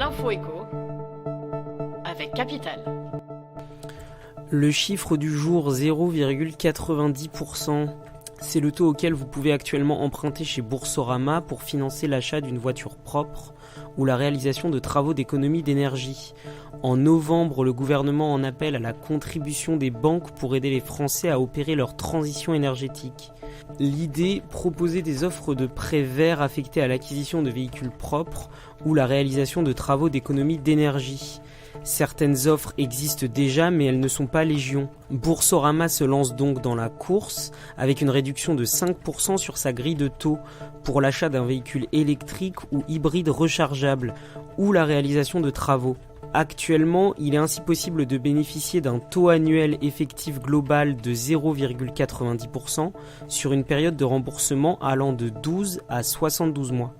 l'info éco avec Capital. Le chiffre du jour 0,90%, c'est le taux auquel vous pouvez actuellement emprunter chez Boursorama pour financer l'achat d'une voiture propre ou la réalisation de travaux d'économie d'énergie. En novembre, le gouvernement en appelle à la contribution des banques pour aider les Français à opérer leur transition énergétique. L'idée, proposer des offres de prêts verts affectés à l'acquisition de véhicules propres ou la réalisation de travaux d'économie d'énergie. Certaines offres existent déjà, mais elles ne sont pas légion. Boursorama se lance donc dans la course avec une réduction de 5% sur sa grille de taux pour l'achat d'un véhicule électrique ou hybride rechargeable ou la réalisation de travaux. Actuellement, il est ainsi possible de bénéficier d'un taux annuel effectif global de 0,90% sur une période de remboursement allant de 12 à 72 mois.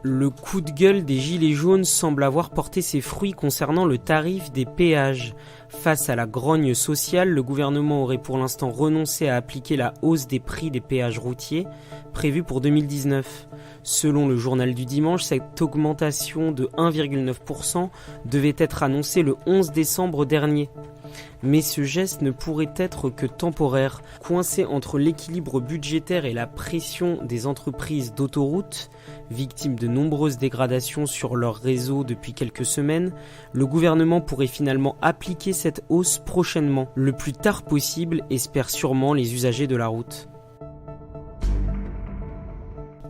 Le coup de gueule des Gilets jaunes semble avoir porté ses fruits concernant le tarif des péages. Face à la grogne sociale, le gouvernement aurait pour l'instant renoncé à appliquer la hausse des prix des péages routiers prévue pour 2019. Selon le journal du dimanche, cette augmentation de 1,9% devait être annoncée le 11 décembre dernier. Mais ce geste ne pourrait être que temporaire. Coincé entre l'équilibre budgétaire et la pression des entreprises d'autoroutes, victimes de nombreuses dégradations sur leur réseau depuis quelques semaines, le gouvernement pourrait finalement appliquer cette hausse prochainement. Le plus tard possible, espèrent sûrement les usagers de la route.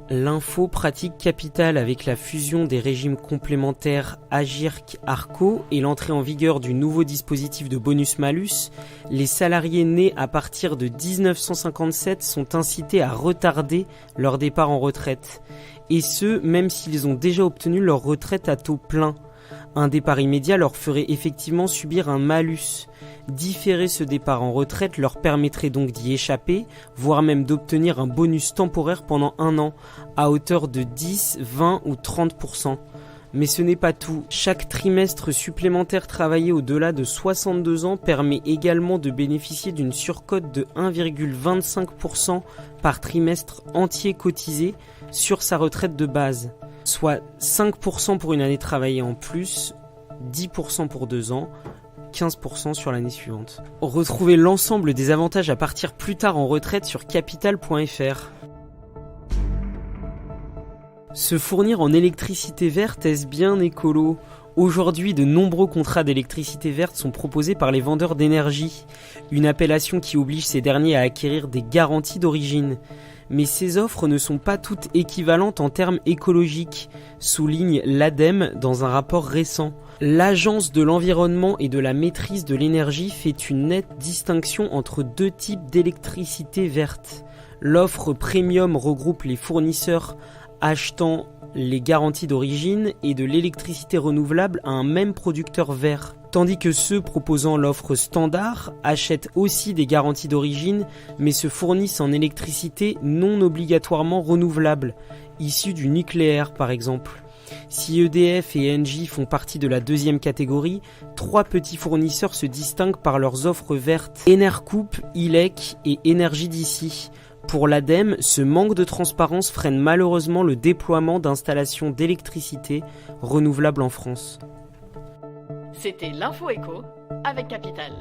L'info pratique Capital avec la fusion des régimes complémentaires Agirc-Arco et l'entrée en vigueur du nouveau dispositif de bonus-malus, les salariés nés à partir de 1957 sont incités à retarder leur départ en retraite. Et ce, même s'ils ont déjà obtenu leur retraite à taux plein. Un départ immédiat leur ferait effectivement subir un malus. Différer ce départ en retraite leur permettrait donc d'y échapper, voire même d'obtenir un bonus temporaire pendant 1 an, à hauteur de 10, 20 ou 30%. Mais ce n'est pas tout. Chaque trimestre supplémentaire travaillé au-delà de 62 ans permet également de bénéficier d'une surcote de 1,25% par trimestre entier cotisé sur sa retraite de base, soit 5% pour une année travaillée en plus, 10% pour 2 ans, 15% sur l'année suivante. Retrouvez l'ensemble des avantages à partir plus tard en retraite sur capital.fr. Se fournir en électricité verte, est-ce bien écolo ? Aujourd'hui, de nombreux contrats d'électricité verte sont proposés par les vendeurs d'énergie, une appellation qui oblige ces derniers à acquérir des garanties d'origine. Mais ces offres ne sont pas toutes équivalentes en termes écologiques, souligne l'ADEME dans un rapport récent. L'Agence de l'environnement et de la maîtrise de l'énergie fait une nette distinction entre deux types d'électricité verte. L'offre premium regroupe les fournisseurs achetant les garanties d'origine et de l'électricité renouvelable à un même producteur vert, tandis que ceux proposant l'offre standard achètent aussi des garanties d'origine mais se fournissent en électricité non obligatoirement renouvelable, issue du nucléaire par exemple. Si EDF et Engie font partie de la deuxième catégorie, 3 petits fournisseurs se distinguent par leurs offres vertes: Enercoop, ILEC et Énergie d'ici. Pour l'ADEME, ce manque de transparence freine malheureusement le déploiement d'installations d'électricité renouvelables en France. C'était l'info éco avec Capital.